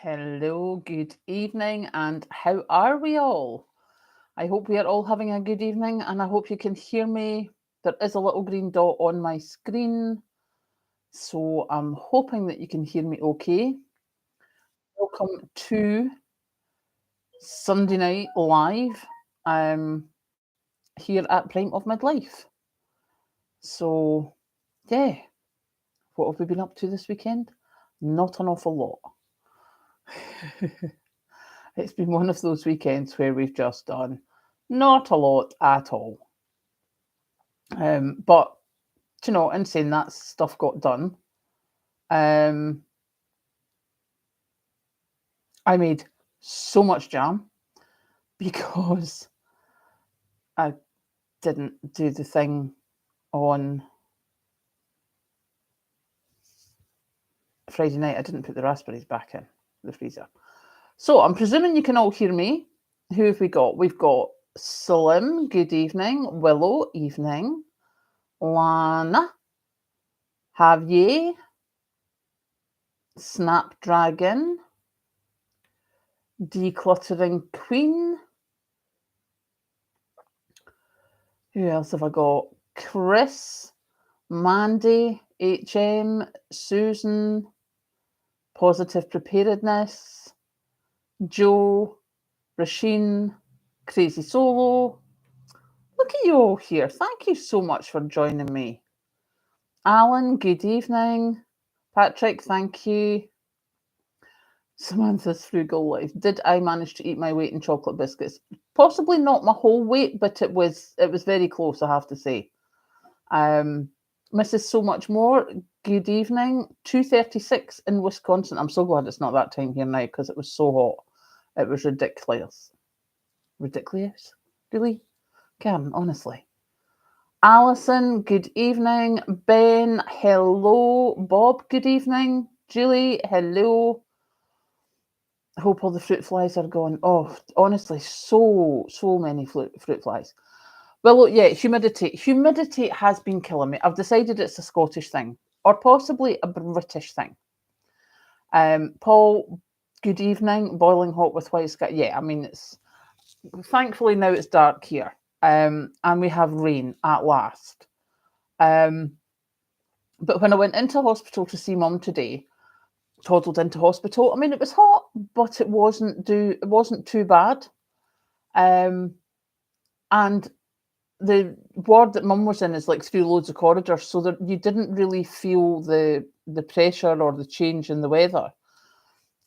Hello, good evening, and how are we all? I hope we are all having a good evening, and I hope you can hear me. There is a little green dot on my screen, so I'm hoping that you can hear me okay. Welcome to Sunday Night Live here at Prime of Midlife. So, yeah, what have we been up to this weekend? Not an awful lot. It's been one of those weekends where we've just done not a lot at all. But in saying that stuff got done, um, I made so much jam because I didn't do the thing on Friday night. I didn't put the raspberries back in the freezer. So I'm presuming you can all hear me. Who have we got? We've got Slim, good evening. Willow, evening. Lana, Javier, Snapdragon, Decluttering Queen. Who else have I got? Chris, Mandy, HM, Susan, Positive Preparedness, Joe, Rasheen, Crazy Solo. Look at you all here. Thank you so much for joining me. Alan, good evening. Patrick, thank you. Samantha's frugal life. Did I manage to eat my weight in chocolate biscuits? Possibly not my whole weight, but it was very close, I have to say. Mrs. So Much More, good evening. 2:36 in Wisconsin. I'm so glad it's not that time here now because it was so hot. It was ridiculous. Ridiculous? Really? Karen, honestly. Alison, good evening. Ben, hello. Bob, good evening. Julie, hello. I hope all the fruit flies are gone. Oh, honestly, so many fruit flies. Well, look, yeah, humidity. Humidity has been killing me. I've decided it's a Scottish thing or possibly a British thing. Paul, good evening. Boiling hot with white sky. Yeah, I mean, it's thankfully now it's dark here, and we have rain at last. But when I went into hospital to see Mum today, toddled into hospital. I mean, it was hot, but it wasn't too bad. And the ward that Mum was in is like through loads of corridors, so that you didn't really feel the pressure or the change in the weather.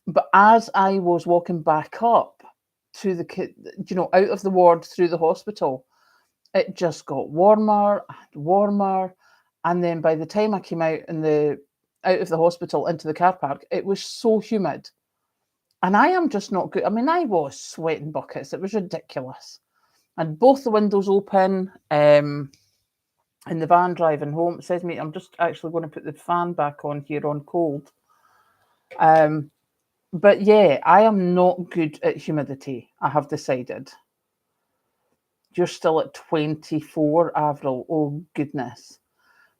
But as I was walking back up to out of the ward through the hospital, it just got warmer and warmer. And then by the time I came out of the hospital into the car park, it was so humid. And I am just not good. I mean, I was sweating buckets. It was ridiculous. And both the windows open in the van driving home. It says me, I'm just actually going to put the fan back on here on cold. But yeah, I am not good at humidity, I have decided. You're still at 24, Avril. Oh, goodness.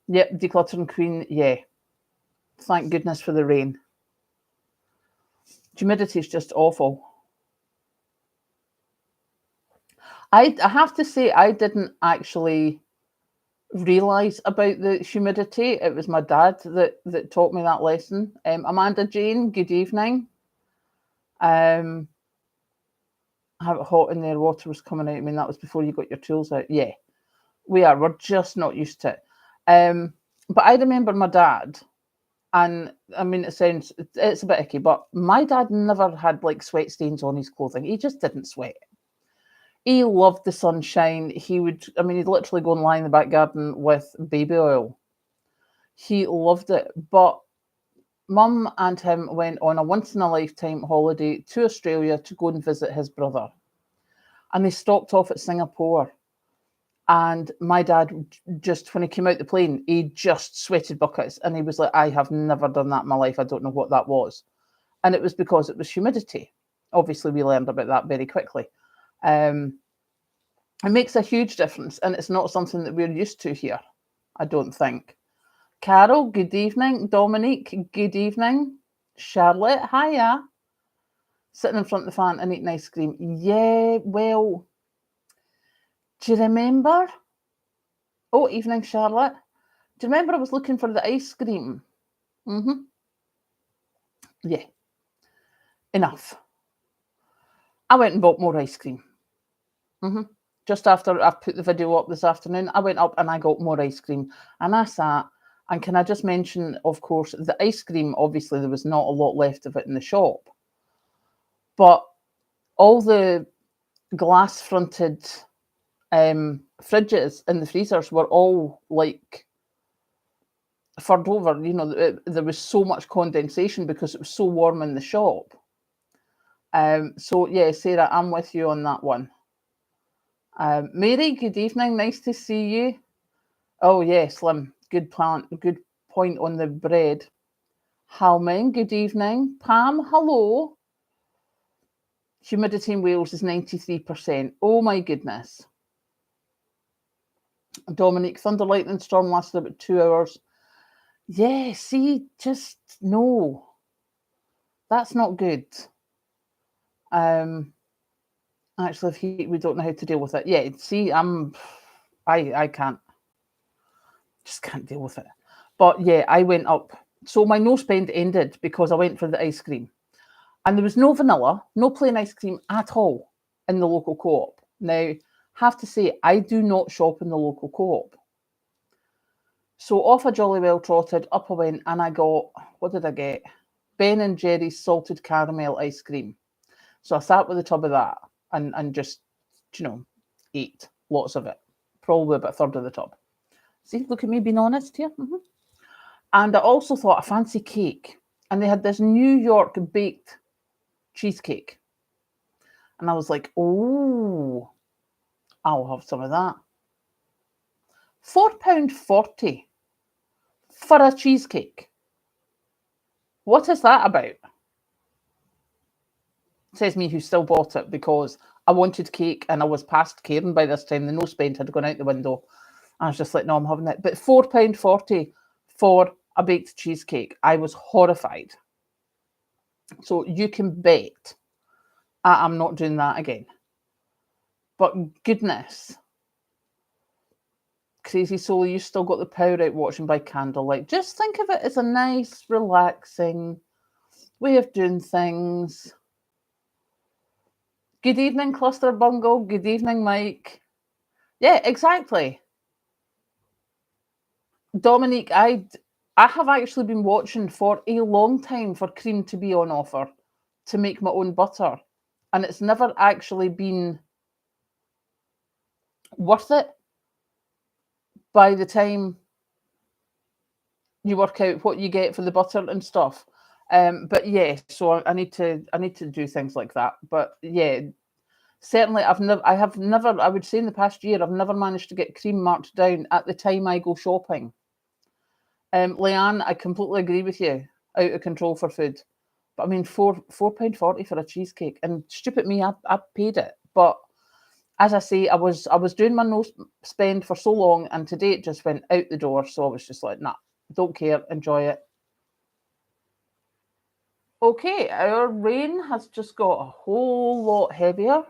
Yep, Decluttering Queen, yeah. Thank goodness for the rain. Humidity is just awful. I have to say, I didn't actually realise about the humidity. It was my dad that taught me that lesson. Amanda Jane, good evening. Have it hot in there, water was coming out. I mean, that was before you got your tools out. Yeah, we're just not used to it. But I remember my dad, and I mean, it's a bit icky, but my dad never had like sweat stains on his clothing. He just didn't sweat. He loved the sunshine. He'd literally go and lie in the back garden with baby oil. He loved it. But Mum and him went on a once-in-a-lifetime holiday to Australia to go and visit his brother. And they stopped off at Singapore. And my dad, just when he came out the plane, he just sweated buckets. And he was like, I have never done that in my life. I don't know what that was. And it was because it was humidity. Obviously, we learned about that very quickly. It makes a huge difference, and it's not something that we're used to here, I don't think. Carol, good evening. Dominique, good evening. Charlotte, hiya. sitting in front of the fan and eating ice cream. Yeah, well, do you remember? Oh, evening, Charlotte. Do you remember I was looking for the ice cream? Mm-hmm. Yeah, enough. I went and bought more ice cream. Mm-hmm. Just after I put the video up this afternoon, I went up and I got more ice cream. And I sat, and can I just mention, of course, the ice cream, obviously there was not a lot left of it in the shop. But all the glass-fronted fridges in the freezers were all like furred over. You know, there was so much condensation because it was so warm in the shop. So yeah, Sarah, I'm with you on that one. Mary, good evening. Nice to see you. Oh yes, Slim. Good point on the bread. Halming, good evening. Pam, hello. Humidity in Wales is 93%. Oh my goodness. Dominic, thunder lightning storm lasted about 2 hours. Yeah, see, just no. That's not good. Actually, if we don't know how to deal with it. Yeah, see, I can't. Just can't deal with it. But yeah, I went up. So my no spend ended because I went for the ice cream. And there was no vanilla, no plain ice cream at all in the local co-op. Now, have to say, I do not shop in the local co-op. So off I jolly well trotted, up I went, and I got, what did I get? Ben and Jerry's salted caramel ice cream. So I sat with a tub of that and just, ate lots of it. Probably about a third of the tub. See, look at me being honest here. Mm-hmm. And I also thought, I fancy cake. And they had this New York baked cheesecake. And I was like, oh, I'll have some of that. £4.40 for a cheesecake. What is that about? Says me who still bought it because I wanted cake and I was past caring by this time. The no spend had gone out the window. I was just like, no, I'm having it. But £4.40 for a baked cheesecake. I was horrified. So you can bet I'm not doing that again. But goodness, Crazy Soul, you still got the power out watching by candlelight. Just think of it as a nice, relaxing way of doing things. Good evening, Cluster Bungle. Good evening, Mike. Yeah, exactly. Dominique, I have actually been watching for a long time for cream to be on offer to make my own butter. And it's never actually been worth it by the time you work out what you get for the butter and stuff. But yeah, so I need to do things like that. But yeah, certainly I have never, I would say in the past year, I've never managed to get cream marked down at the time I go shopping. Leanne, I completely agree with you. Out of control for food. But I mean, £4.40 for a cheesecake, and stupid me, I paid it. But as I say, I was doing my no spend for so long, and today it just went out the door. So I was just like, nah, don't care, enjoy it. Okay, our rain has just got a whole lot heavier.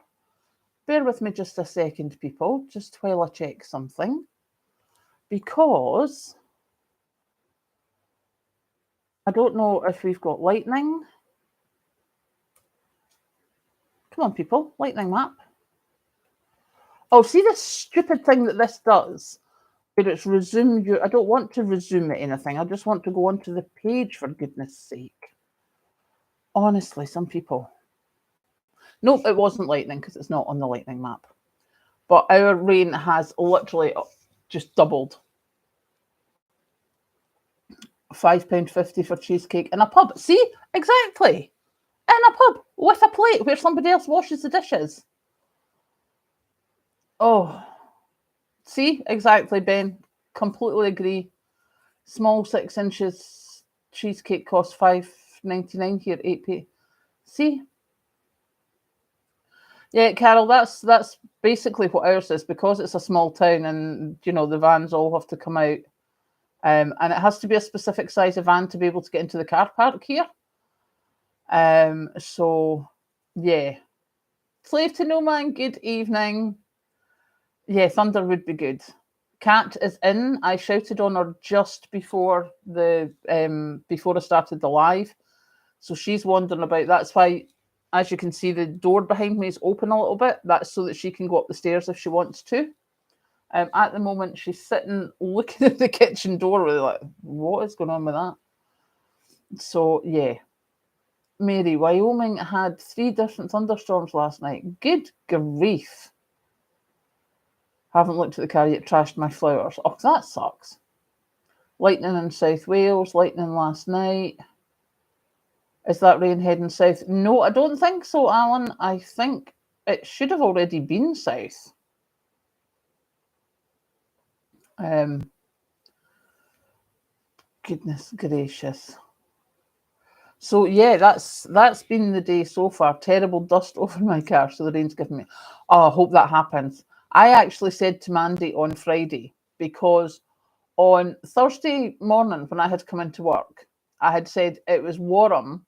Bear with me just a second, people, just while I check something. Because I don't know if we've got lightning. Come on, people, lightning map. Oh, see this stupid thing that this does? Where it's resume you. I don't want to resume anything. I just want to go onto the page, for goodness sake. Honestly, some people. Nope, it wasn't lightning because it's not on the lightning map. But our rain has literally just doubled. £5.50 for cheesecake in a pub. See, exactly. In a pub with a plate where somebody else washes the dishes. Oh, see, exactly, Ben. Completely agree. Small 6 inches cheesecake costs £5.99 here, 8p. See? Yeah, Carol, that's basically what ours is, because it's a small town and the vans all have to come out. And it has to be a specific size of van to be able to get into the car park here. So Yeah. Slave to no man, good evening. Yeah, thunder would be good. Cat is in. I shouted on her just before before I started the live. So she's wandering about. That's why, as you can see, the door behind me is open a little bit. That's so that she can go up the stairs if she wants to. At the moment, she's sitting looking at the kitchen door, really like, what is going on with that? So, yeah. Mary, Wyoming had 3 different thunderstorms last night. Good grief. Haven't looked at the car yet, trashed my flowers. Oh, that sucks. Lightning in South Wales, lightning last night. Is that rain heading south? No, I don't think so, Alan. I think it should have already been south. Goodness gracious. So yeah, that's been the day so far. Terrible dust over my car, so the rain's given me. Oh, I hope that happens. I actually said to Mandy on Friday, because on Thursday morning when I had come into work, I had said it was warm,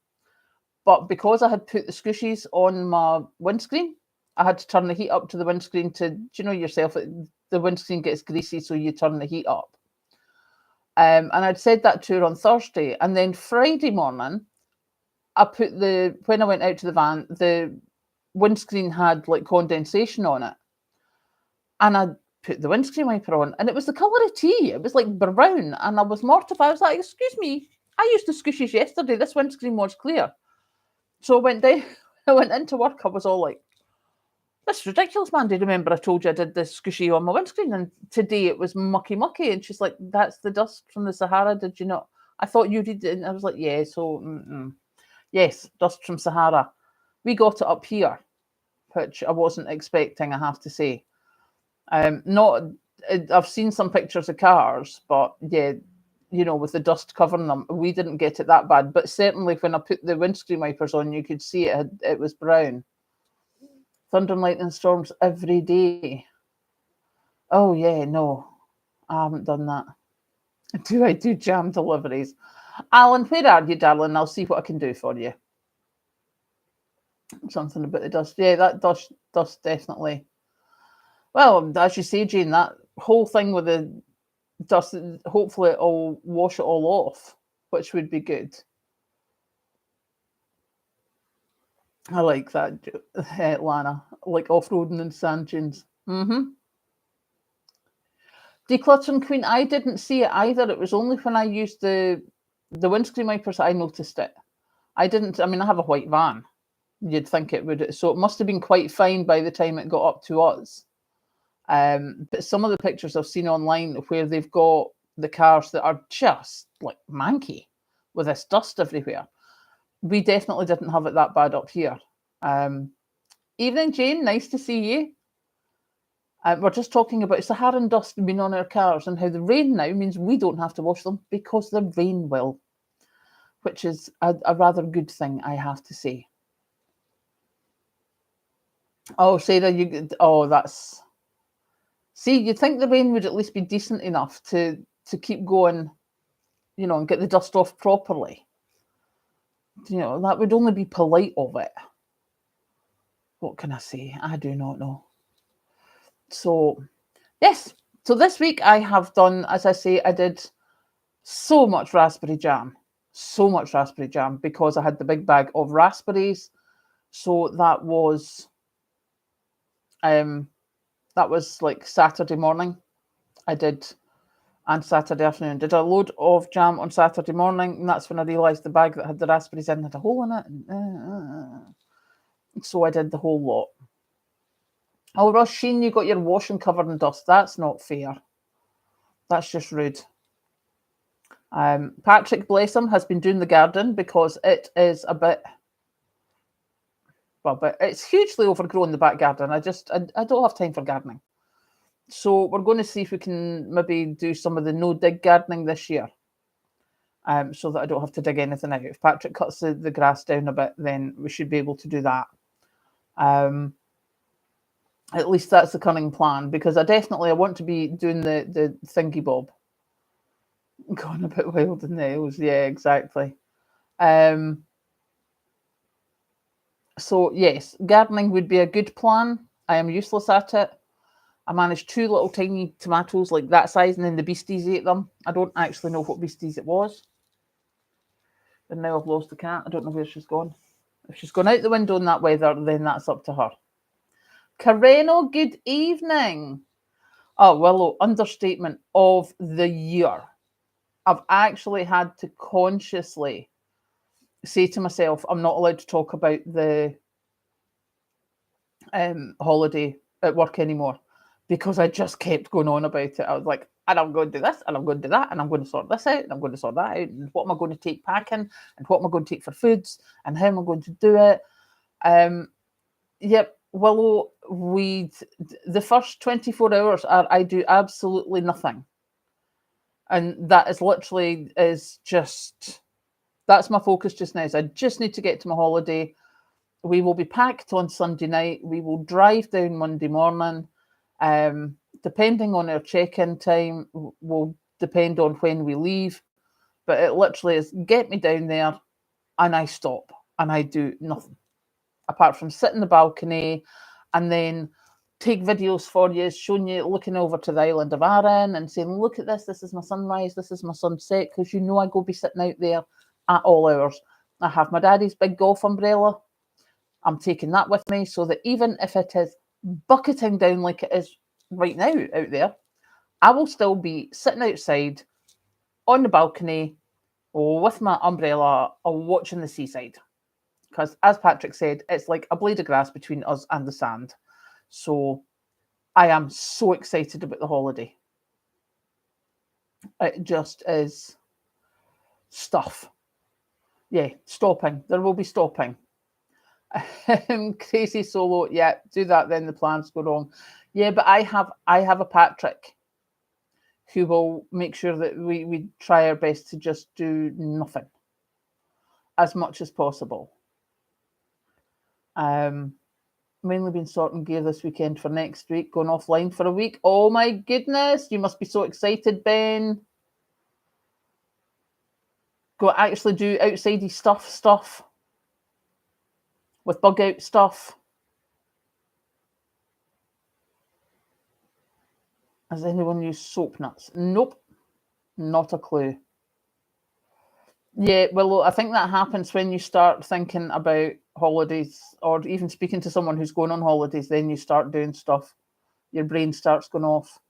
but because I had put the squishies on my windscreen, I had to turn the heat up to the windscreen to, do you know yourself, the windscreen gets greasy, so you turn the heat up. And I'd said that to her on Thursday, and then Friday morning, I put when I went out to the van, the windscreen had like condensation on it. And I put the windscreen wiper on, and it was the colour of tea. It was like brown, and I was mortified. I was like, excuse me, I used the squishies yesterday. This windscreen was clear. So I went down, I went into work, I was all like, this is ridiculous, Mandy. Remember I told you I did this squishy on my windscreen, and today it was mucky. And she's like, that's the dust from the Sahara, did you not? I thought you did it. And I was like, yeah, so yes, dust from Sahara. We got it up here, which I wasn't expecting, I have to say. Not, I've seen some pictures of cars, but yeah, you know, with the dust covering them, we didn't get it that bad. But certainly when I put the windscreen wipers on, you could see it was brown. Thunder and lightning storms every day. Oh yeah, no, I haven't done that. I do jam deliveries? Alan, where are you, darling? I'll see what I can do for you. Something about the dust. Yeah, that dust definitely. Well, as you say, Jane, that whole thing with the dust, hopefully it'll wash it all off, which would be good. I like that, Lana. Like off-roading and sand dunes. Decluttering Queen, I didn't see it either. It was only when I used the windscreen wipers I noticed it. I didn't, I mean, I have a white van. You'd think it would. So it must have been quite fine by the time it got up to us. But some of the pictures I've seen online where they've got the cars that are just like manky with this dust everywhere. We definitely didn't have it that bad up here. Evening, Jane. Nice to see you. We're just talking about Saharan dust being on our cars and how the rain now means we don't have to wash them because the rain will, which is a rather good thing, I have to say. Oh, Sarah, that's... See, you'd think the rain would at least be decent enough to keep going, you know, and get the dust off properly. You know, that would only be polite of it. What can I say? I do not know. So, yes. So this week I have done, as I say, I did so much raspberry jam. So much raspberry jam because I had the big bag of raspberries. So that was like Saturday morning. I did, and Saturday afternoon. Did a load of jam on Saturday morning, and that's when I realised the bag that had the raspberries in had a hole in it. So I did the whole lot. Oh, Roisin, you got your washing covered in dust. That's not fair. That's just rude. Patrick, bless him, has been doing the garden because it is a bit... Well, but it's hugely overgrown, the back garden. I don't have time for gardening. So we're going to see if we can maybe do some of the no-dig gardening this year, so that I don't have to dig anything out. If Patrick cuts the grass down a bit, then we should be able to do that. At least that's the cunning plan, because I want to be doing the thingy bob. Going a bit wild in nails, yeah, exactly. So yes, gardening would be a good plan. I am useless at it. I managed 2 little tiny tomatoes like that size, and then the beasties ate them. I don't actually know what beasties it was. And now I've lost the cat. I don't know where she's gone. If she's gone out the window in that weather, then that's up to her. Careno, good evening. Oh, Willow, understatement of the year. I've actually had to consciously say to myself, I'm not allowed to talk about the holiday at work anymore, because I just kept going on about it. I was like, and I'm going to do this, and I'm going to do that, and I'm going to sort this out, and I'm going to sort that out, and what am I going to take packing, and what am I going to take for foods, and how am I going to do it? Yep, Willow, the first 24 hours I do absolutely nothing. And that is literally that's my focus just now. Is I just need to get to my holiday. We will be packed on Sunday night. We will drive down Monday morning. Depending on our check-in time will depend on when we leave. But it literally is get me down there and I stop and I do nothing apart from sit in the balcony and then take videos for you, showing you, looking over to the island of Arran and saying, look at this, this is my sunrise, this is my sunset, because you know I go be sitting out there at all hours. I have my daddy's big golf umbrella. I'm taking that with me so that even if it is bucketing down like it is right now out there, I will still be sitting outside on the balcony with my umbrella or watching the seaside. Because as Patrick said, it's like a blade of grass between us and the sand. So I am so excited about the holiday. It just is stuff. Yeah, stopping. There will be stopping. Crazy solo. Yeah, do that, then the plans go wrong. Yeah, but I have a Patrick who will make sure that we try our best to just do nothing as much as possible. Mainly been sorting gear this weekend for next week, going offline for a week. Oh my goodness, you must be so excited, Ben. Go actually do outsidey stuff with bug out stuff. Has anyone used soap nuts? Nope, not a clue. Yeah, well, I think that happens when you start thinking about holidays or even speaking to someone who's going on holidays, then you start doing stuff. Your brain starts going off.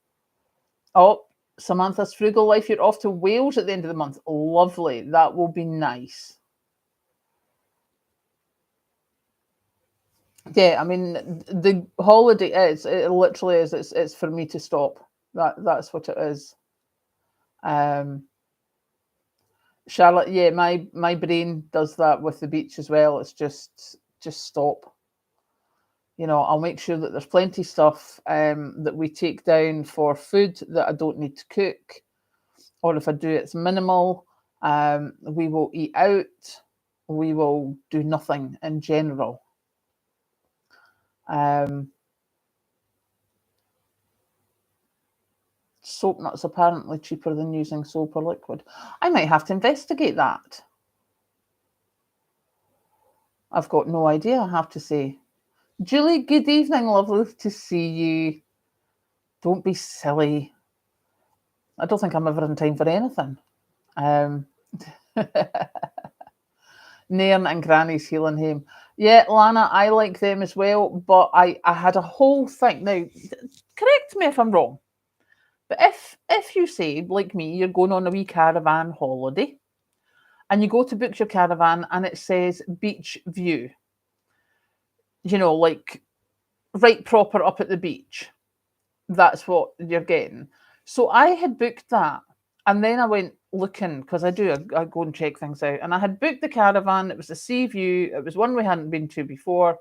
Oh, Samantha's frugal life. You're off to Wales at the end of the month. Lovely. That will be nice. Yeah, I mean, the holiday it literally is, it's for me to stop. That's what it is. Charlotte, yeah, my brain does that with the beach as well. It's just stop. I'll make sure that there's plenty of stuff that we take down for food that I don't need to cook, or if I do, it's minimal. We will eat out. We will do nothing in general. Soap nuts apparently cheaper than using soap or liquid. I might have to investigate that. I've got no idea, I have to say. Julie, good evening. Lovely to see you. Don't be silly. I don't think I'm ever in time for anything. Nairn and Granny's healing home. Yeah, Lana, I like them as well, but I had a whole thing. Now, correct me if I'm wrong, but if you say, like me, you're going on a wee caravan holiday, and you go to book your caravan and it says beach view, like right proper up at the beach, that's what you're getting. So I had booked that, and then I went looking, because I go and check things out, and I had booked the caravan. It was a sea view. It was one we hadn't been to before.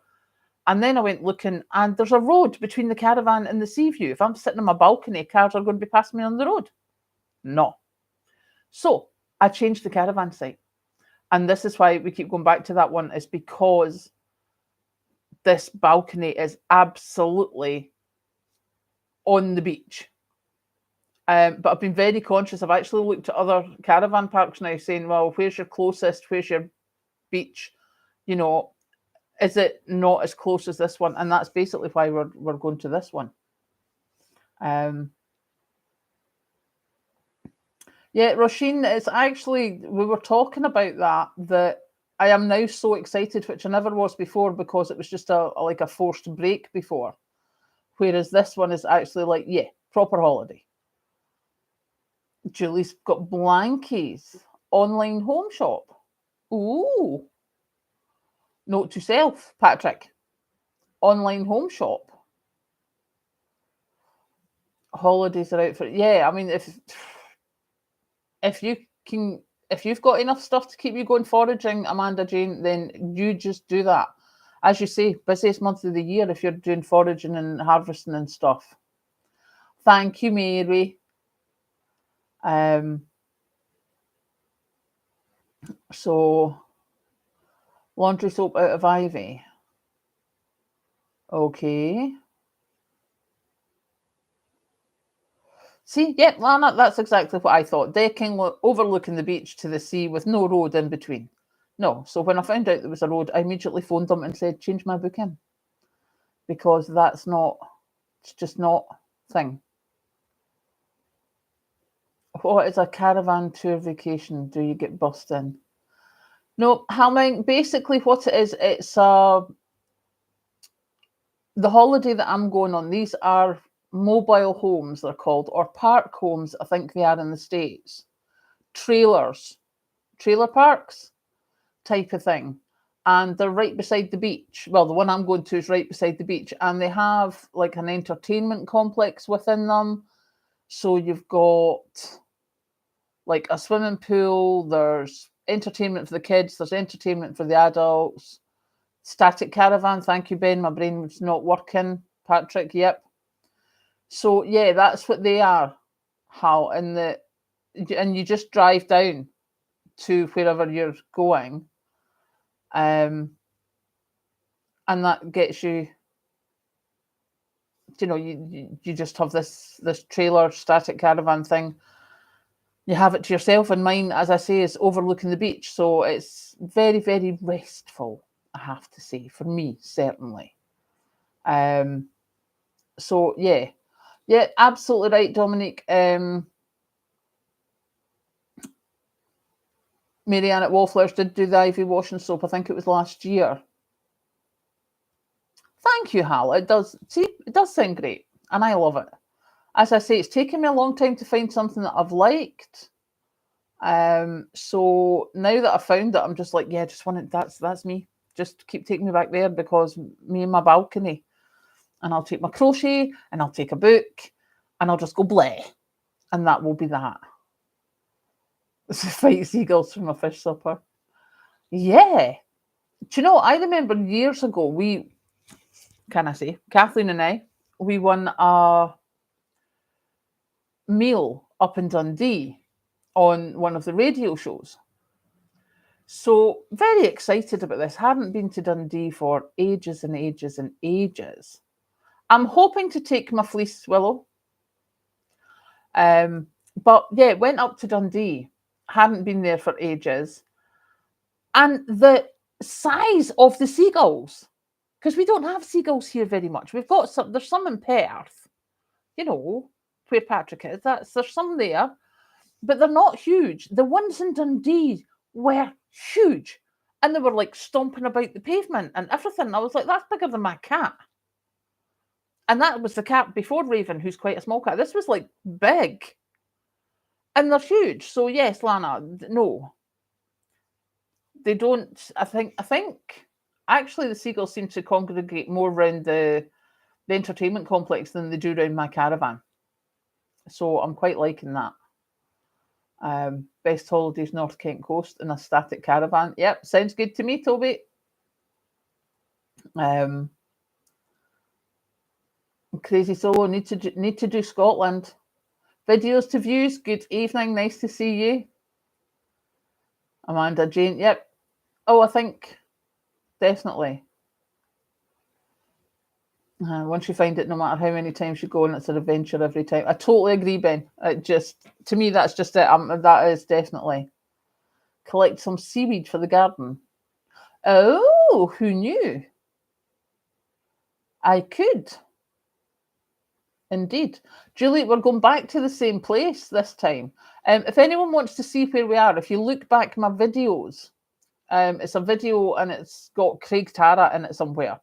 And then I went looking, and there's a road between the caravan and the sea view. If I'm sitting on my balcony, cars are going to be passing me on the road. No. So I changed the caravan site. And this is why we keep going back to that one, is because this balcony is absolutely on the beach. But I've been very conscious. I've actually looked at other caravan parks now saying, well, where's your closest? Where's your beach? is it not as close as this one? And that's basically why we're going to this one. Yeah, Roisin, it's actually, we were talking about that I am now so excited, which I never was before, because it was just like a forced break before. Whereas this one is actually like, yeah, proper holiday. Julie's got blankies, online home shop. Ooh. Note to self, Patrick. Online home shop. Holidays are out for, yeah, I mean, if you've got enough stuff to keep you going foraging, Amanda Jane, then you just do that. As you say, busiest month of the year if you're doing foraging and harvesting and stuff. Thank you, Mary. So laundry soap out of Ivy. Okay. See, yeah, Lana, that's exactly what I thought. Decking overlooking the beach to the sea with no road in between. No, so when I found out there was a road, I immediately phoned them and said, change my booking. Because it's just not a thing. What is a caravan tour vacation? Do you get bussed in? No, Halming, basically what it is, it's the holiday that I'm going on. These are mobile homes, they're called, or park homes, I think they are in the States. Trailers, trailer parks type of thing. And they're right beside the beach. Well, the one I'm going to is right beside the beach. And they have like an entertainment complex within them. So you've got like a swimming pool, there's entertainment for the kids, there's entertainment for the adults. Static caravan, thank you, Ben. My brain was not working. Patrick, yep. So yeah, that's what they are. How and you just drive down to wherever you're going, and that gets you. You know, you just have this trailer static caravan thing. You have it to yourself, and mine, as I say, is overlooking the beach, so it's very, very restful. I have to say, for me, certainly. So yeah, absolutely right, Dominic. Marianne at Wallflowers did do the Ivy washing soap. I think it was last year. Thank you, Hal. It does sound great, and I love it. As I say, it's taken me a long time to find something that I've liked. So now that I've found it, I'm just like, yeah, just want it. That's me. Just keep taking me back there, because me and my balcony, and I'll take my crochet, and I'll take a book, and I'll just go bleh, and that will be that. Fight seagulls for my fish supper. Yeah. Do you know, I remember years ago, Kathleen and I, we won a meal up in Dundee on one of the radio shows. So very excited about this. Hadn't been to Dundee for ages and ages and ages. I'm hoping to take my fleece willow. But yeah, went up to Dundee. Hadn't been there for ages. And the size of the seagulls, because we don't have seagulls here very much. We've got some, there's some in Perth, you know, where Patrick is. There's some there, but they're not huge. The ones in Dundee were huge, and they were like stomping about the pavement and everything. I was like, that's bigger than my cat. And that was the cat before Raven, who's quite a small cat. This was like big. And they're huge. So yes, Lana, no. They don't, I think actually the seagulls seem to congregate more around the entertainment complex than they do around my caravan. So I'm quite liking that. Best holidays North Kent coast in a static caravan. Yep, sounds good to me, Toby. Crazy solo, need to do Scotland. Videos to views. Good evening, nice to see you. Amanda Jane, yep. Oh, I think definitely. Once you find it, no matter how many times you go, and it's an adventure every time. I totally agree, Ben. To me, that's just it. That is definitely. Collect some seaweed for the garden. Oh, Oh, who knew? I could. Indeed. Julie, we're going back to the same place this time. If anyone wants to see where we are, if you look back my videos, it's a video and it's got Craig Tara in it somewhere.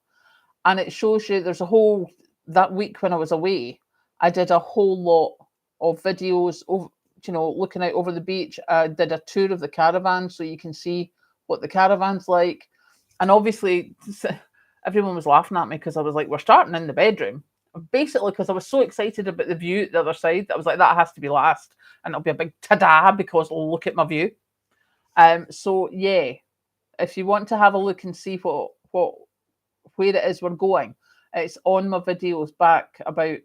And it shows you there's a whole, that week when I was away, I did a whole lot of videos of, looking out over the beach. I did a tour of the caravan so you can see what the caravan's like. And obviously, everyone was laughing at me because I was like, we're starting in the bedroom. Basically, because I was so excited about the view at the other side, I was like, that has to be last. And it'll be a big ta-da because look at my view. So, yeah, if you want to have a look and see where it is we're going, it's on my videos back about, I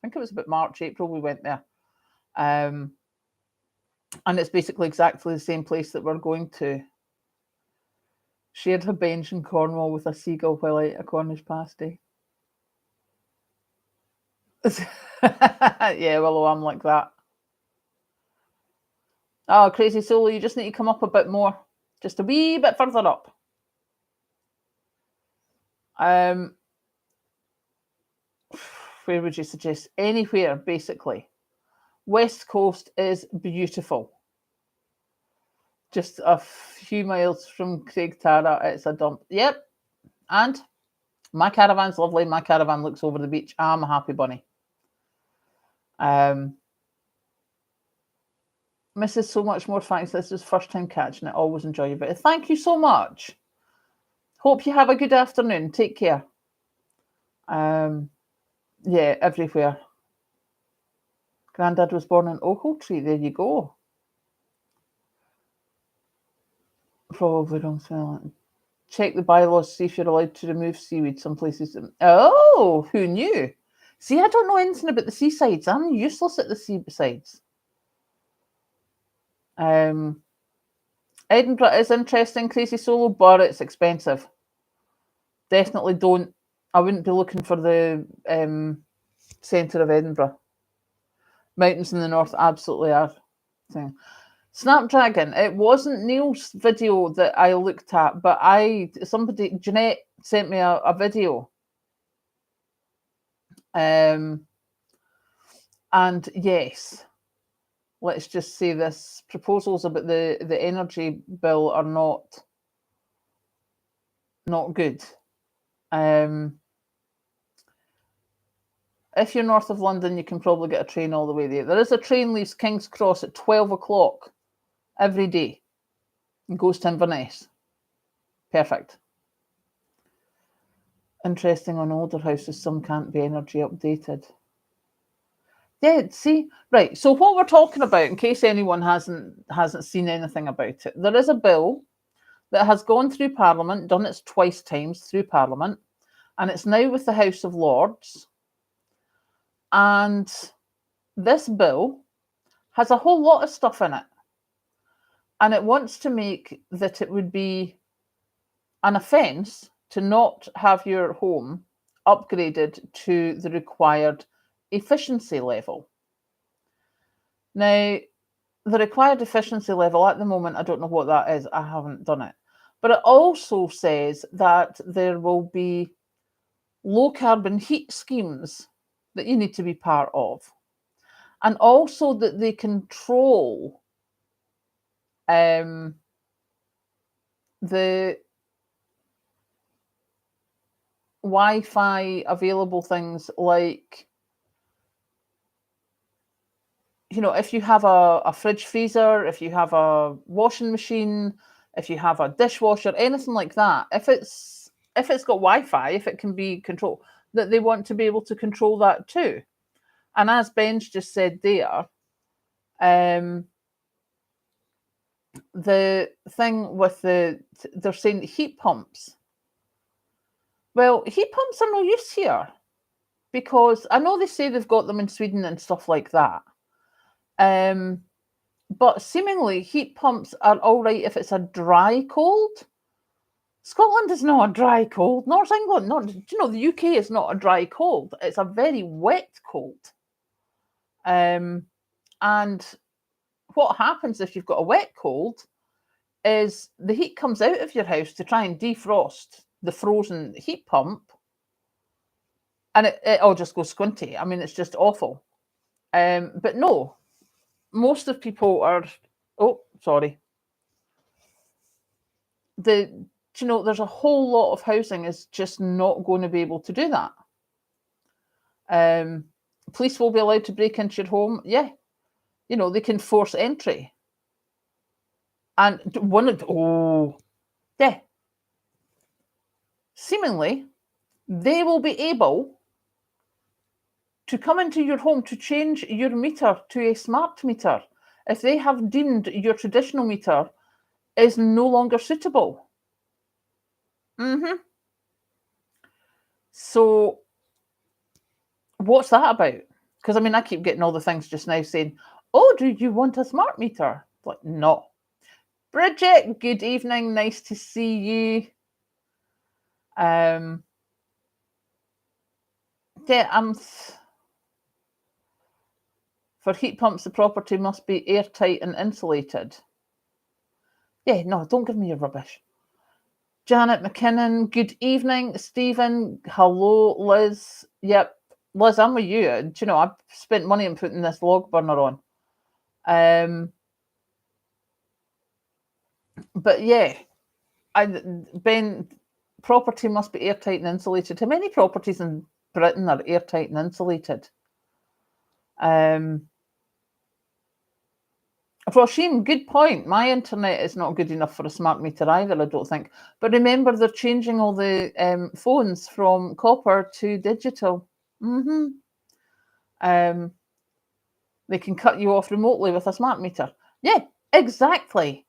think it was about March, April we went there. And it's basically exactly the same place that we're going to. Shared a bench in Cornwall with a seagull while I ate a Cornish pasty. Yeah, well, I'm like that. Oh, Crazy Solo, you just need to come up a bit more. Just a wee bit further up. Where would you suggest? Anywhere, basically. West Coast is beautiful. Just a few miles from Craig Tara, it's a dump. Yep. And my caravan's lovely. My caravan looks over the beach. I'm a happy bunny. Mrs. So much more thanks. This is first time catching it. Always enjoy it. Thank you so much. Hope you have a good afternoon. Take care. Yeah, everywhere. Grandad was born in Ochiltree. There you go. Probably wrong spelling. Check the bylaws, see if you're allowed to remove seaweed some places. Oh, who knew? See, I don't know anything about the seasides. I'm useless at the seasides. Edinburgh is interesting, Crazy Solo, but it's expensive. Definitely don't. I wouldn't be looking for the centre of Edinburgh. Mountains in the north absolutely are. Snapdragon. It wasn't Neil's video that I looked at, but Jeanette sent me a video. And yes, let's just say this: proposals about the energy bill are not good. If you're north of London, you can probably get a train all the way there. There is a train leaves King's Cross at 12 o'clock every day and goes to Inverness. Perfect. Interesting on older houses, some can't be energy updated. Yeah, see, right. So what we're talking about, in case anyone hasn't seen anything about it, there is a bill that has gone through Parliament, done its twice times through Parliament, and it's now with the House of Lords. And this bill has a whole lot of stuff in it. And it wants to make that it would be an offence to not have your home upgraded to the required efficiency level. Now, the required efficiency level at the moment, I don't know what that is. I haven't done it. But it also says that there will be low carbon heat schemes that you need to be part of. And also that they control the Wi-Fi available things like, if you have a fridge freezer, if you have a washing machine, if you have a dishwasher, anything like that, if it's got Wi-Fi, if it can be controlled, that they want to be able to control that too. And as Ben's just said there, the thing with they're saying heat pumps. Well, heat pumps are no use here because I know they say they've got them in Sweden and stuff like that. But seemingly heat pumps are all right if it's a dry cold. Scotland is not a dry cold. North England, the UK is not a dry cold. It's a very wet cold. And what happens if you've got a wet cold is the heat comes out of your house to try and defrost the frozen heat pump, and it all just goes squinty. I mean, it's just awful. But no, most of people are, oh, sorry. There's a whole lot of housing is just not going to be able to do that. Police will be allowed to break into your home. Yeah. They can force entry. And yeah. Seemingly, they will be able to come into your home to change your meter to a smart meter if they have deemed your traditional meter is no longer suitable. So what's that about? Because I keep getting all the things just now saying, oh, do you want a smart meter? Like, no. Bridget, good evening. Nice to see you. Yeah, for heat pumps, the property must be airtight and insulated. Yeah, no, don't give me your rubbish. Janet McKinnon, good evening. Stephen, hello. Liz, yep. Liz, I'm with you. I've spent money on putting this log burner on. But yeah, Ben, property must be airtight and insulated. How many properties in Britain are airtight and insulated? Roisin, good point. My internet is not good enough for a smart meter either, I don't think. But remember, they're changing all the phones from copper to digital. They can cut you off remotely with a smart meter. Yeah, exactly.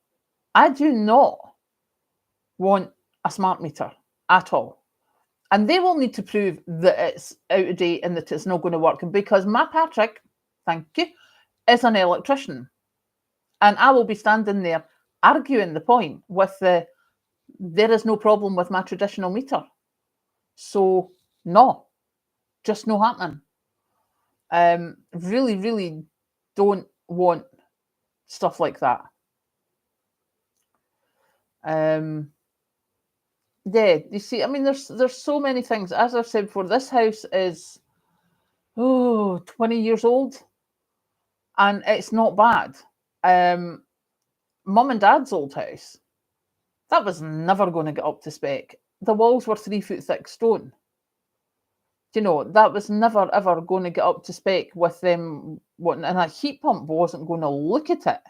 I do not want a smart meter at all. And they will need to prove that it's out of date and that it's not going to work. Because my Patrick, thank you, is an electrician. And I will be standing there arguing the point with there is no problem with my traditional meter. So, no, just no happening. Really, really don't want stuff like that. Yeah, you see, there's so many things. As I've said before, this house is 20 years old, and it's not bad. Mum and Dad's old house, that was never going to get up to spec. The walls were 3 foot thick stone. That was never ever going to get up to spec with them wanting, and a heat pump wasn't going to look at it.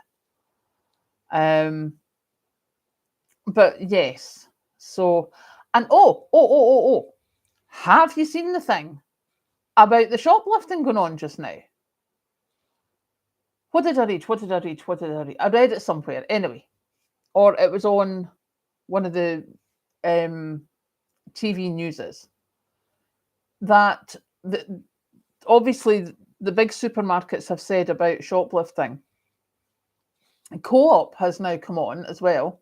But yes, so, and have you seen the thing about the shoplifting going on just now? What did I read? I read it somewhere anyway, or it was on one of the TV newses that obviously the big supermarkets have said about shoplifting. Co-op has now come on as well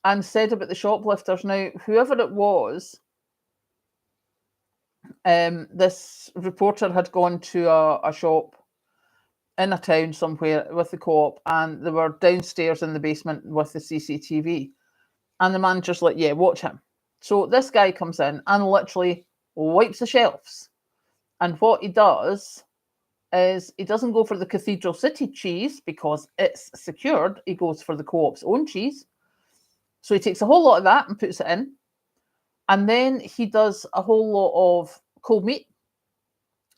and said about the shoplifters. Now, whoever it was, this reporter had gone to a shop in a town somewhere with the co-op, and they were downstairs in the basement with the CCTV. And the manager's like, yeah, watch him. So this guy comes in and literally wipes the shelves. And what he does is he doesn't go for the Cathedral City cheese because it's secured. He goes for the co-op's own cheese. So he takes a whole lot of that and puts it in. And then he does a whole lot of cold meat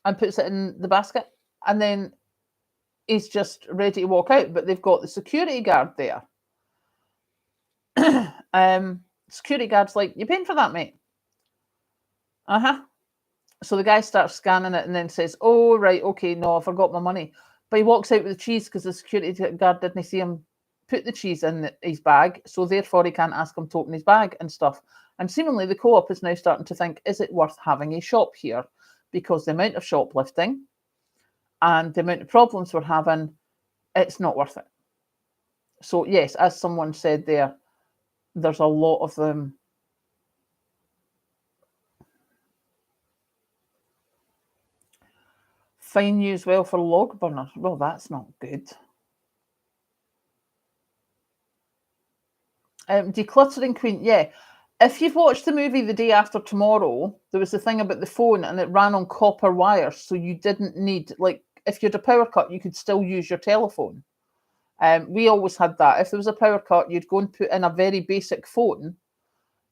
and puts it in the basket. And then he's just ready to walk out. But they've got the security guard there. Security guard's like, you paying for that, mate? So the guy starts scanning it and then says, oh, right, okay, no, I forgot my money. But he walks out with the cheese because the security guard didn't see him put the cheese in his bag. So therefore he can't ask him to open his bag and stuff. And seemingly the co-op is now starting to think, is it worth having a shop here? Because the amount of shoplifting and the amount of problems we're having, it's not worth it. So yes, as someone said there, there's a lot of them. Fine you as well for log burners. Well, that's not good. Decluttering Queen, yeah. If you've watched the movie The Day After Tomorrow, there was the thing about the phone and it ran on copper wires, so you didn't need, like, if you had a power cut, you could still use your telephone. We always had that. If there was a power cut, you'd go and put in a very basic phone,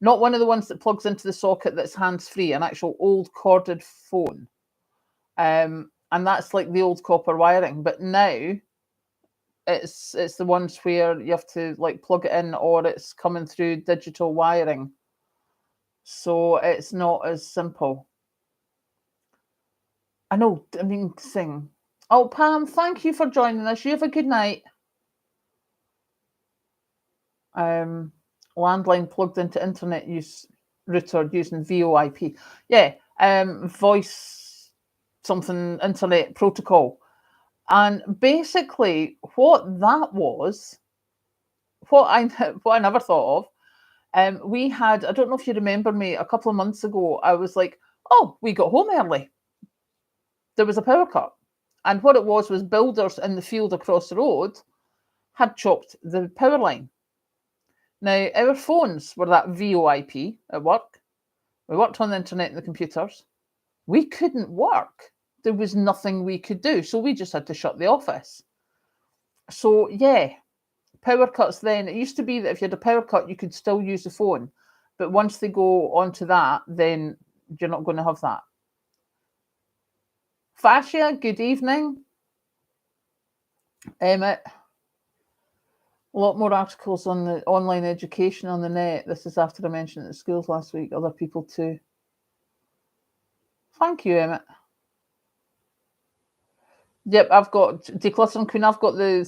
not one of the ones that plugs into the socket that's hands-free, an actual old corded phone. And that's like the old copper wiring. But now it's the ones where you have to like plug it in or it's coming through digital wiring. So it's not as simple. I know, I mean, sing. Oh, Pam, thank you for joining us. You have a good night. Landline plugged into internet use router using VoIP. Yeah, voice something internet protocol. And basically, what that was, what I what I never thought of, we had, I don't know if you remember me, a couple of months ago, I was like, oh, we got home early. There was a power cut. And what it was builders in the field across the road had chopped the power line. Now, our phones were that VoIP at work. We worked on the internet and the computers. We couldn't work. There was nothing we could do. So we just had to shut the office. So, yeah, power cuts then. It used to be that if you had a power cut, you could still use the phone. But once they go onto that, then you're not going to have that. Fascia, good evening. Emmett. A lot more articles on the online education on the net. This is after I mentioned it at schools last week. Other people too. Thank you, Emmett. Yep, I've got Decluttering Queen. I've got the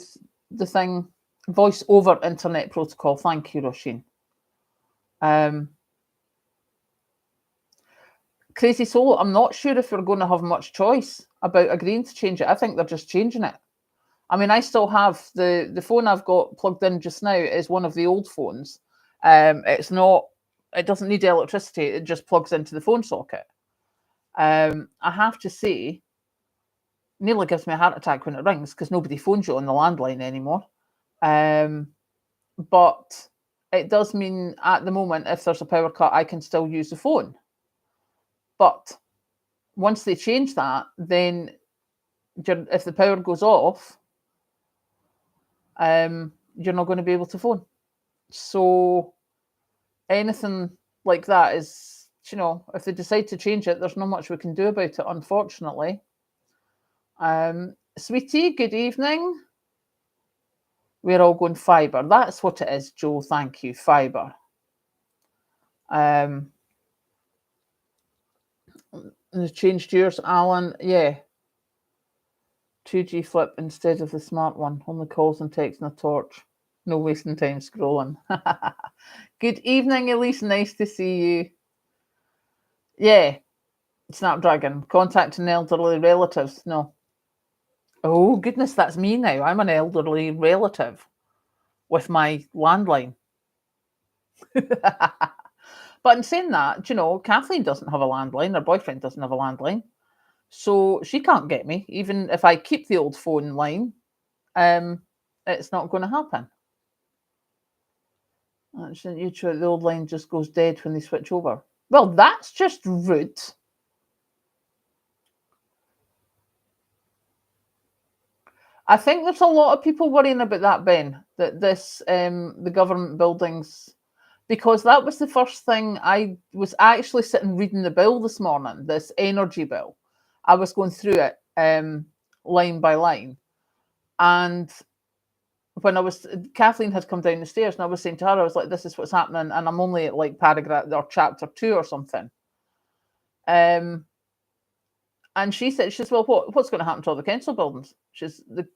thing, voice over internet protocol. Thank you, Roisin. Crazy Soul, I'm not sure if we're going to have much choice about agreeing to change it. I think they're just changing it. I mean, I still have the phone I've got plugged in just now is one of the old phones. It's not, it doesn't need electricity. It just plugs into the phone socket. I have to say, nearly gives me a heart attack when it rings because nobody phones you on the landline anymore. But it does mean at the moment, if there's a power cut, I can still use the phone. But once they change that, then if the power goes off, you're not going to be able to phone. So anything like that is, if they decide to change it, there's not much we can do about it, unfortunately. Sweetie, good evening. We're all going fibre. That's what it is, Joe. Thank you. Fibre. They changed yours, Alan. Yeah. 2G flip instead of the smart one. Only calls and text and a torch. No wasting time scrolling. Good evening, Elise. Nice to see you. Yeah. Snapdragon. Contacting elderly relatives. No. Oh, goodness, that's me now. I'm an elderly relative with my landline. But in saying that, Kathleen doesn't have a landline. Her boyfriend doesn't have a landline. So she can't get me. Even if I keep the old phone line, it's not going to happen. Shouldn't you try the old line just goes dead when they switch over? Well, that's just rude. I think there's a lot of people worrying about that, Ben, that this, the government buildings, because that was the first thing I was actually sitting reading the bill this morning, this energy bill. I was going through it line by line. And when Kathleen had come down the stairs and I was saying to her, I was like, this is what's happening. And I'm only at like paragraph or chapter 2 or something. And she said, well, what's going to happen to all the council buildings? She's the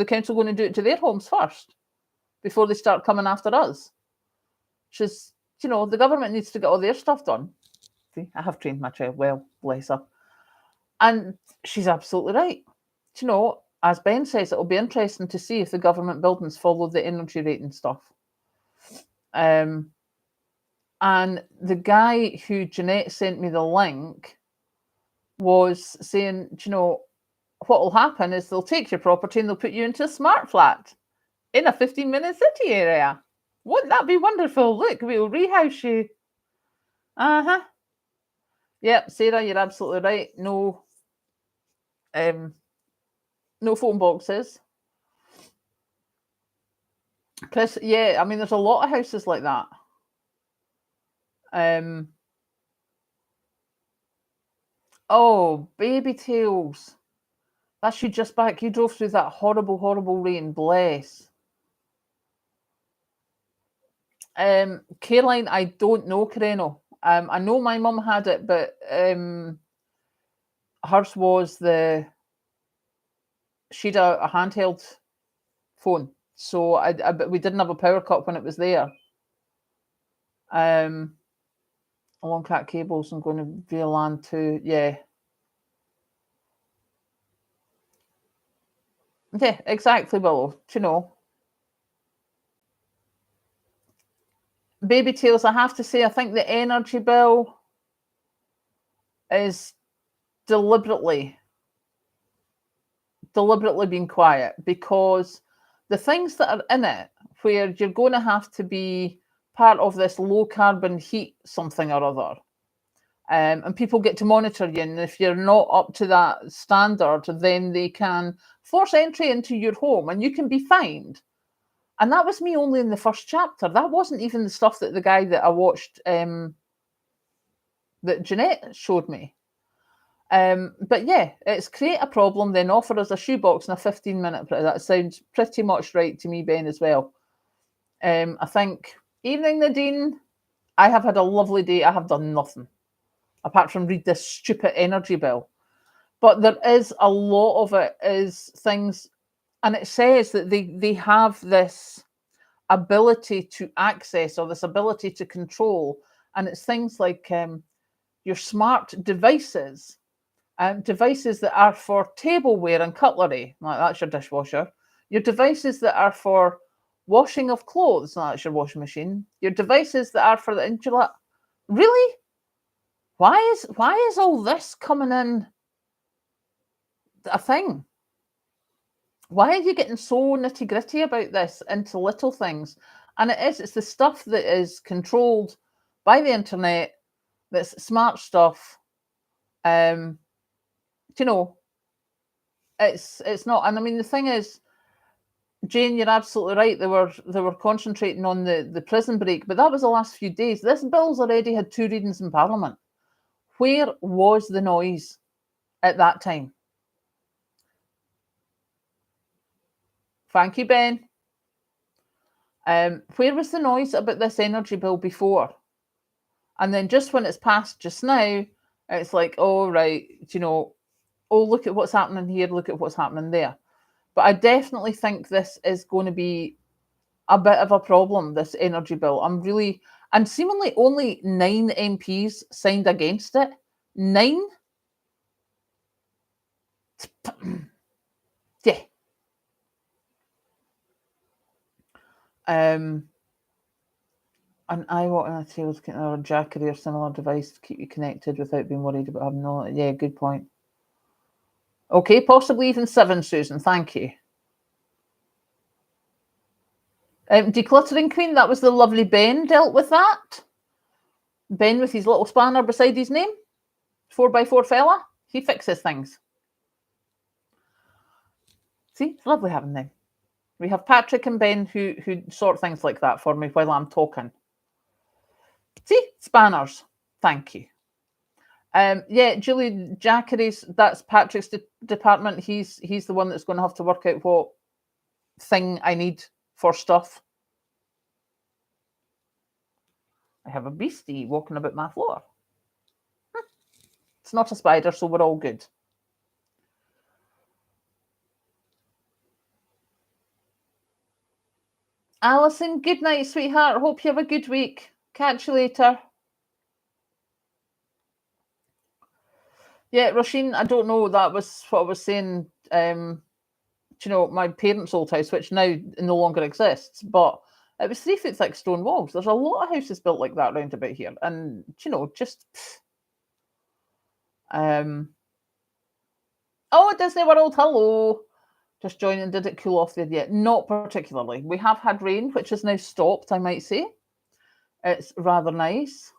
council going to do it to their homes first before they start coming after us. She's, the government needs to get all their stuff done. See, I have trained my child well, bless her. And she's absolutely right. As Ben says, it'll be interesting to see if the government buildings follow the energy rating stuff. And the guy who Jeanette sent me the link was saying, what will happen is they'll take your property and they'll put you into a smart flat in a 15-minute city area. Wouldn't that be wonderful? Look, we'll rehouse you. Uh-huh. Yep, Sarah, you're absolutely right. No, um, no phone boxes. Chris, yeah, I mean, there's a lot of houses like that. Oh, baby tails. That's you just back. You drove through that horrible, horrible rain. Bless. Caroline, I don't know, Careno. I know my mum had it, but hers was she'd a handheld phone, so but we didn't have a power cut when it was there. Long cat cables. I'm going to VLAN too. Yeah, yeah, exactly, Willow. Do you know, baby tails. I have to say, I think the energy bill is deliberately being quiet, because the things that are in it, where you're going to have to be part of this low carbon heat something or other, and people get to monitor you, and if you're not up to that standard, then they can force entry into your home and you can be fined. And that was me only in the first chapter. That wasn't even the stuff that the guy that I watched, that Jeanette showed me. But yeah, it's create a problem, then offer us a shoebox and a 15-minute. That sounds pretty much right to me, Ben, as well. I think, evening, Nadine. I have had a lovely day. I have done nothing apart from read this stupid energy bill. But there is a lot of it is things, and it says that they have this ability to access, or this ability to control, and it's things like your smart devices. Devices that are for tableware and cutlery, like that's your dishwasher. Your devices that are for washing of clothes, like that's your washing machine. Your devices that are for the insular. Really? Why is all this coming in a thing? Why are you getting so nitty gritty about this into little things? And it's the stuff that is controlled by the internet, that's smart stuff. You know, it's not. And I mean, the thing is, Jane, you're absolutely right. They were concentrating on the prison break, but that was the last few days. This bill's already had 2 readings in Parliament. Where was the noise at that time? Thank you, Ben. Where was the noise about this energy bill before? And then just when it's passed just now, it's like, oh, right, you know, oh, look at what's happening here, look at what's happening there. But I definitely think this is going to be a bit of a problem, this energy bill. And seemingly only 9 MPs signed against it. 9? Yeah. And I want a tails or a jackery or similar device to keep you connected without being worried about having no. Yeah, good point. Okay, possibly even 7, Susan. Thank you. Decluttering Queen, that was the lovely Ben dealt with that. Ben with his little spanner beside his name. 4x4 fella. He fixes things. See, it's lovely having them. We have Patrick and Ben who sort things like that for me while I'm talking. See, spanners. Thank you. Yeah, Julie Jackery's, that's Patrick's department. He's the one that's going to have to work out what thing I need for stuff. I have a beastie walking about my floor. It's not a spider, so we're all good. Alison, good night, sweetheart. Hope you have a good week. Catch you later. Yeah, Roisin, I don't know. That was what I was saying. You know, my parents' old house, which now no longer exists, but it was 3 foot thick stone walls. There's a lot of houses built like that round about here, and you know, just. Oh, Disney World, hello. Just joining. Did it cool off there yet? Not particularly. We have had rain, which has now stopped, I might say. It's rather nice.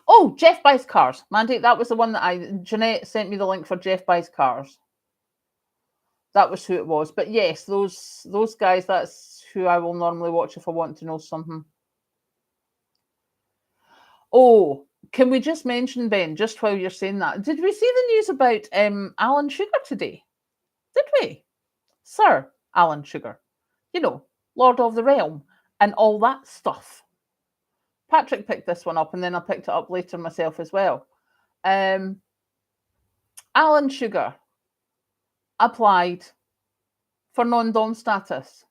Oh, Jeff Buys Cars. Mandy, that was the one that Jeanette sent me the link for Jeff Buys Cars. That was who it was. But yes, those guys, that's who I will normally watch if I want to know something. Oh, can we just mention, Ben, just while you're saying that, did we see the news about Alan Sugar today? Did we? Sir Alan Sugar. You know, Lord of the Realm and all that stuff. Patrick picked this one up and then I picked it up later myself as well. Alan Sugar applied for non-dom status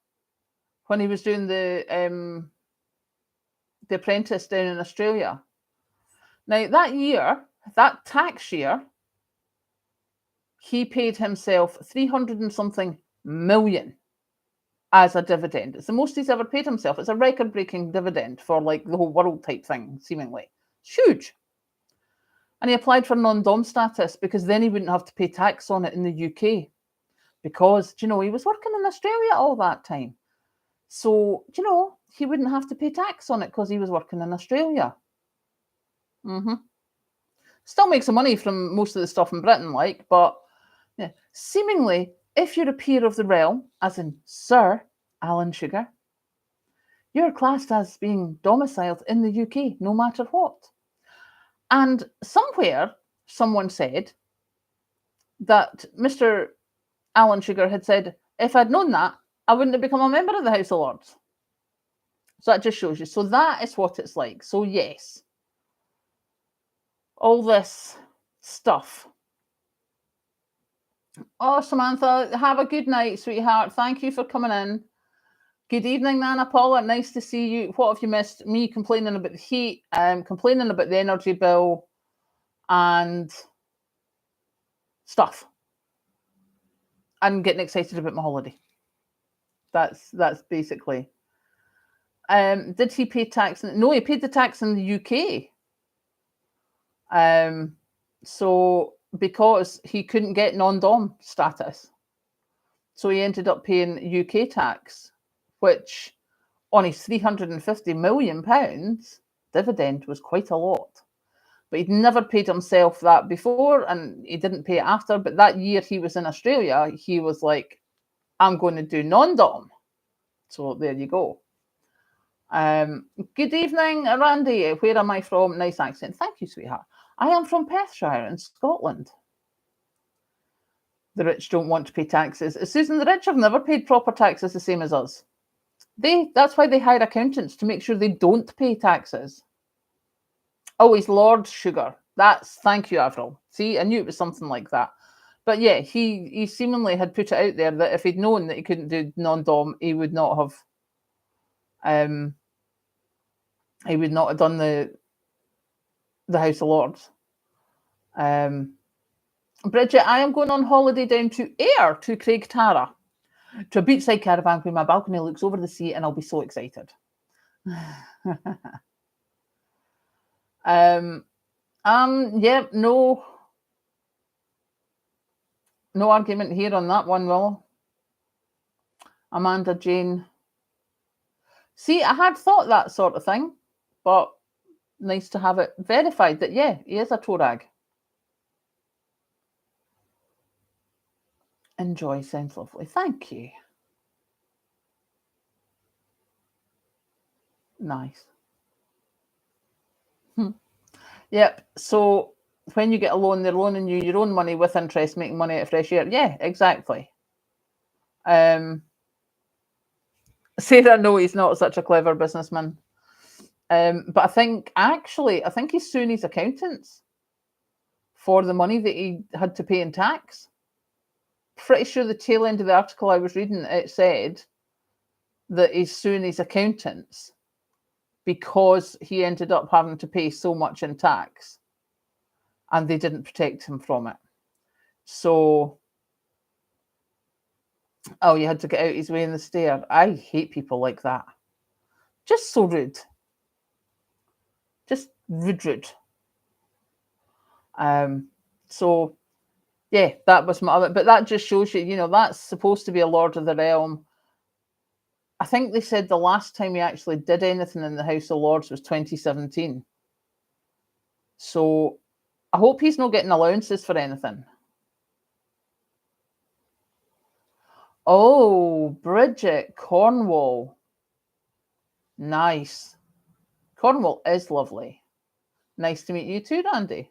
when he was doing the Apprentice down in Australia. Now, that year, that tax year, he paid himself 300 and something million as a dividend. It's the most he's ever paid himself. It's a record-breaking dividend for like the whole world type thing, seemingly. It's huge. And he applied for non-dom status because then he wouldn't have to pay tax on it in the UK. Because, he was working in Australia all that time. So, he wouldn't have to pay tax on it because he was working in Australia. Still makes some money from most of the stuff in Britain, but yeah, seemingly, if you're a peer of the realm, as in Sir Alan Sugar, you're classed as being domiciled in the UK, no matter what. And somewhere, someone said that Mr. Alan Sugar had said, if I'd known that, I wouldn't have become a member of the House of Lords. So that just shows you. So that is what it's like. So yes, all this stuff. Oh, Samantha, have a good night, sweetheart. Thank you for coming in. Good evening, Nana Paula. Nice to see you. What have you missed? Me complaining about the heat, complaining about the energy bill, and stuff. And getting excited about my holiday. That's basically. Did he pay tax? No, he paid the tax in the UK. So because he couldn't get non-dom status, so he ended up paying UK tax, which on his £350 million dividend was quite a lot. But he'd never paid himself that before, and he didn't pay it after. But that year he was in Australia, he was like, I'm going to do non-dom. So there you go. Good evening, Randy. Where am I from? Nice accent. Thank you, sweetheart. I am from Perthshire in Scotland. The rich don't want to pay taxes. Susan, the rich have never paid proper taxes the same as us. That's why they hire accountants, to make sure they don't pay taxes. Oh, he's Lord Sugar. Thank you, Avril. See, I knew it was something like that. But yeah, he seemingly had put it out there that if he'd known that he couldn't do non-dom, he would not have done the House of Lords. Bridget, I am going on holiday down to Ayr, to Craig Tara, to a beachside caravan where my balcony looks over the sea, and I'll be so excited. Yeah, no argument here on that one, Will. Amanda Jane. See, I had thought that sort of thing, but nice to have it verified that, yeah, he is a Torag. Enjoy sounds lovely. Thank you. Nice. Yep. So when you get a loan, they're loaning you your own money with interest, making money out of fresh air. Yeah, exactly. Sarah, no, he's not such a clever businessman. But I think he's suing his accountants for the money that he had to pay in tax. Pretty sure the tail end of the article I was reading, it said that he's suing his accountants because he ended up having to pay so much in tax and they didn't protect him from it. So, you had to get out his way in the stair. I hate people like that. Just so rude. Just rude. So, Yeah, that was my. But that just shows you, that's supposed to be a Lord of the Realm. I think they said the last time he actually did anything in the House of Lords was 2017. So I hope he's not getting allowances for anything. Oh, Bridget, Cornwall. Nice. Cornwall is lovely. Nice to meet you too, Randy.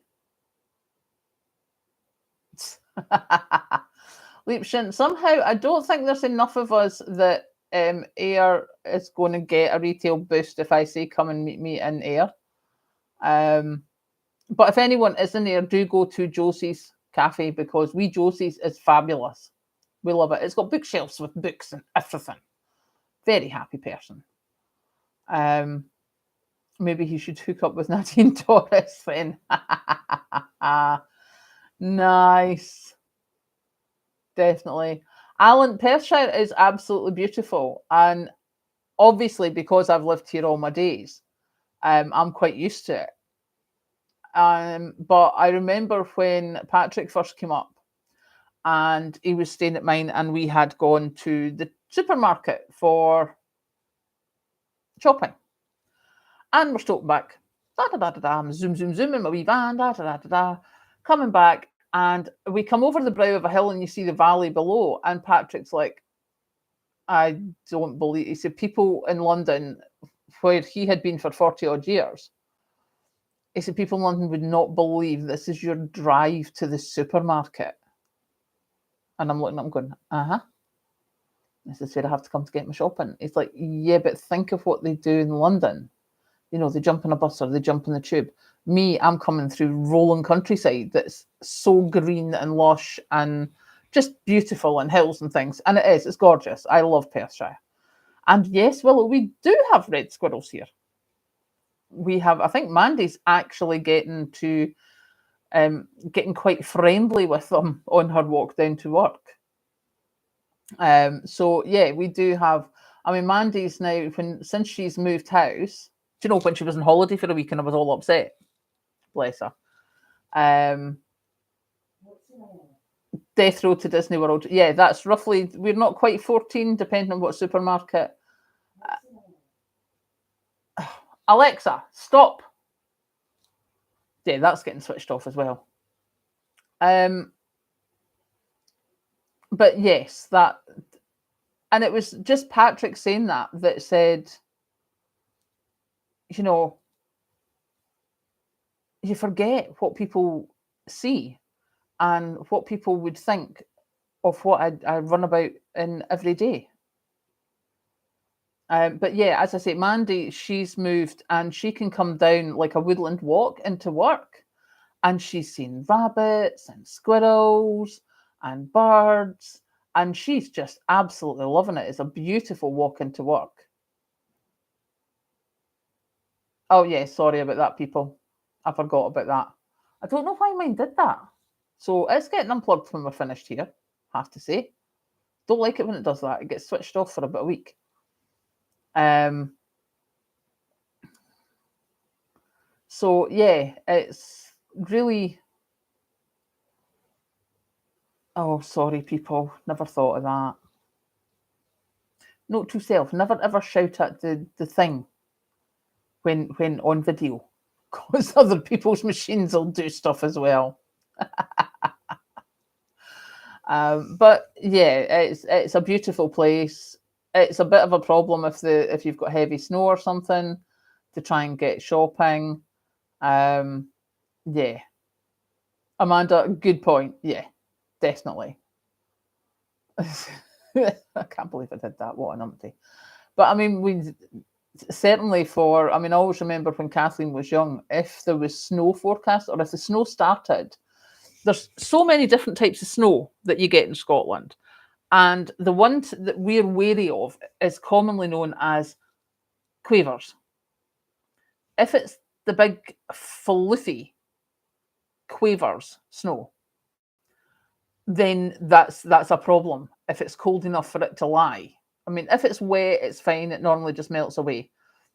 Leapshin, somehow I don't think there's enough of us that Air is going to get a retail boost if I say come and meet me in Air. But if anyone is in there, do go to Josie's Cafe because Josie's is fabulous. We love it. It's got bookshelves with books and everything. Very happy person. Maybe he should hook up with Nadine Torres then. Nice. Definitely. Alan, Perthshire is absolutely beautiful. And obviously, because I've lived here all my days, I'm quite used to it. But I remember when Patrick first came up and he was staying at mine and we had gone to the supermarket for shopping. And we're stopping back. I'm zoom in my wee van, coming back. And we come over the brow of a hill and you see the valley below. And Patrick's like, I don't believe. He said, people in London, where he had been for 40 odd years, he said, people in London would not believe this is your drive to the supermarket. And I'm looking at him going, uh-huh. This is where I have to come to get my shopping. He's like, yeah, but think of what they do in London. They jump on a bus or they jump on the tube. Me, I'm coming through rolling countryside that's so green and lush and just beautiful and hills and things. And it's gorgeous. I love Perthshire. And yes, well, we do have red squirrels here. We have, I think Mandy's actually getting quite friendly with them on her walk down to work. So yeah, we do have, I mean, Mandy's now, since she's moved house, do you know, when she was on holiday for a week and I was all upset, bless her. Death Road to Disney World. Yeah, that's roughly, we're not quite 14, depending on what supermarket. Alexa, stop. Yeah, that's getting switched off as well. But yes, that, and it was just Patrick saying that said, you forget what people see and what people would think of what I run about in every day. But yeah, as I say, Mandy, she's moved and she can come down like a woodland walk into work and she's seen rabbits and squirrels and birds and she's just absolutely loving it. It's a beautiful walk into work. Oh yeah, sorry about that, people. I forgot about that. I don't know why mine did that. So it's getting unplugged when we're finished here, I have to say. Don't like it when it does that. It gets switched off for about a week. So yeah, it's really. Oh, sorry, people. Never thought of that. Note to self: never ever shout at the thing when on video, because other people's machines will do stuff as well. But yeah, it's a beautiful place. It's a bit of a problem if you've got heavy snow or something to try and get shopping. Yeah, Amanda, good point. Yeah, definitely. I can't believe I did that. What an umpty. But I mean, we certainly I always remember when Kathleen was young, if there was snow forecast or if the snow started, there's so many different types of snow that you get in Scotland. And the one that we're wary of is commonly known as quavers. If it's the big fluffy quavers snow, then that's a problem if it's cold enough for it to lie. I mean, if it's wet, it's fine. It normally just melts away.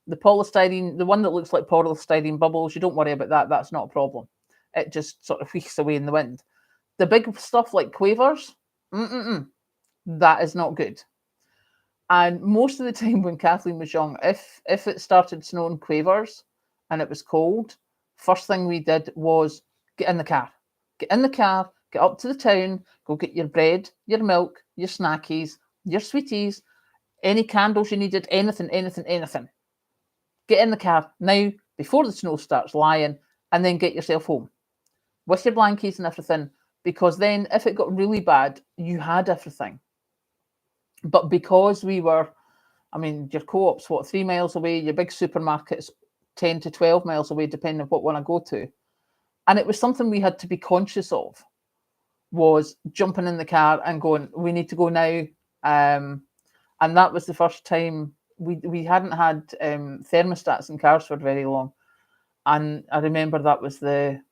The polystyrene, the one that looks like polystyrene bubbles, you don't worry about that. That's not a problem. It just sort of wheels away in the wind. The big stuff like quavers, that is not good. And most of the time when Kathleen was young, if it started snowing quavers and it was cold, first thing we did was get in the car. Get in the car, get up to the town, go get your bread, your milk, your snackies, your sweeties, any candles you needed, anything. Get in the car now before the snow starts lying, and then get yourself home with your blankies and everything, because then if it got really bad, you had everything. But because we were, I mean, your co-op's 3 miles away, your big supermarket's 10 to 12 miles away, depending on what one I go to. And it was something we had to be conscious of, was jumping in the car and going, we need to go now. And that was the first time we hadn't had thermostats in cars for very long. And I remember that was the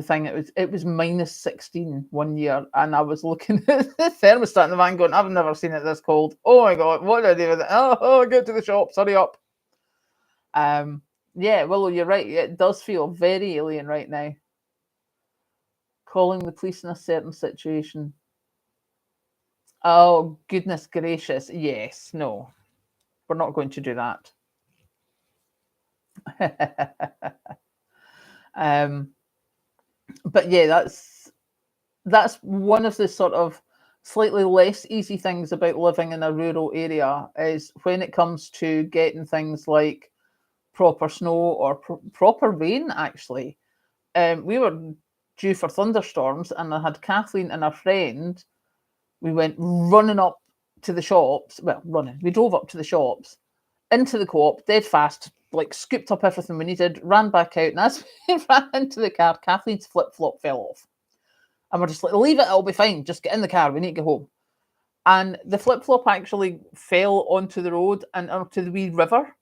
thing. It was minus 16 one year, and I was looking at the thermostat in the van going, I've never seen it this cold. Oh my God, what do I do with it? Oh, get to the shops, hurry up. Yeah, Willow, you're right. It does feel very alien right now. Calling the police in a certain situation. Oh, goodness gracious. Yes, no. We're not going to do that. But yeah, that's one of the sort of slightly less easy things about living in a rural area, is when it comes to getting things like proper snow or proper rain, actually. We were due for thunderstorms, and I had Kathleen and her friend. We went running up to the shops. Well, running. We drove up to the shops, into the co-op, dead fast, like scooped up everything we needed, ran back out, and as we ran into the car, Kathleen's flip-flop fell off. And we're just like, leave it, it'll be fine. Just get in the car, we need to go home. And the flip-flop actually fell onto the road and onto the wee river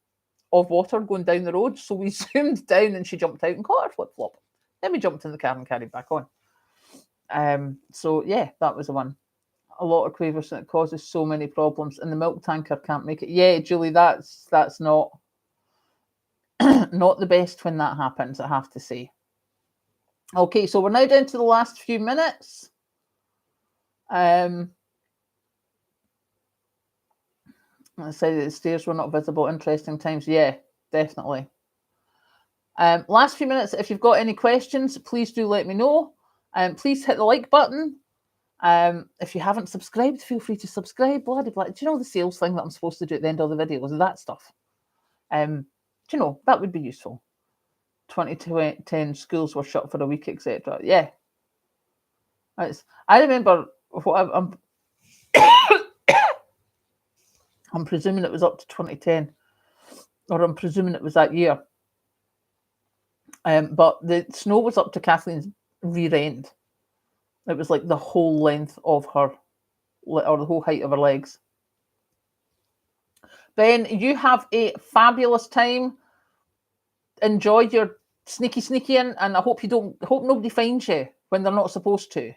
of water going down the road. So we zoomed down and she jumped out and caught her flip-flop. Then we jumped in the car and carried back on. So yeah, that was the one. A lot of quavers, and it causes so many problems, and the milk tanker can't make it. Yeah, Julie, that's not not the best when that happens, I have to say. Okay, so we're now down to the last few minutes. I say that the stairs were not visible. Interesting times. Yeah, definitely. Last few minutes. If you've got any questions, please do let me know. Please hit the like button. If you haven't subscribed, feel free to subscribe. Bloody blah. Do you know the sales thing that I'm supposed to do at the end of the videos? That stuff. Do you know, that would be useful. 2010 schools were shut for a week, etc. Yeah. I remember what I'm presuming it was up to 2010, or I'm presuming it was that year. But the snow was up to Kathleen's rear end. It was like the whole length of her, or the whole height of her legs. Ben, you have a fabulous time. Enjoy your sneaking, and I hope nobody finds you when they're not supposed to.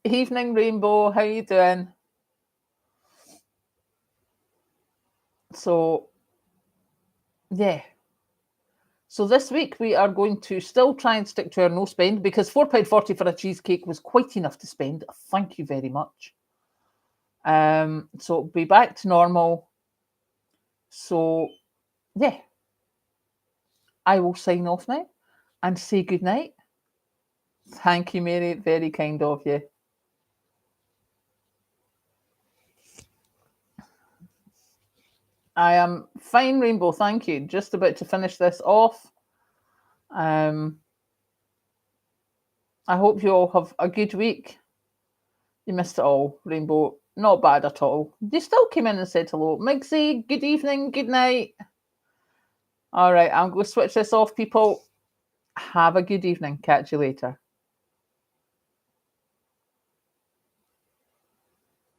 Evening, Rainbow. How you doing? So, yeah. So this week we are going to still try and stick to our no spend, because £4.40 for a cheesecake was quite enough to spend. Thank you very much. So be back to normal. So, yeah. I will sign off now and say good night. Thank you, Mary. Very kind of you. I am fine, Rainbow. Thank you. Just about to finish this off. I hope you all have a good week. You missed it all, Rainbow. Not bad at all. You still came in and said hello. Migsy, good evening, good night. All right, I'm going to switch this off, people. Have a good evening. Catch you later.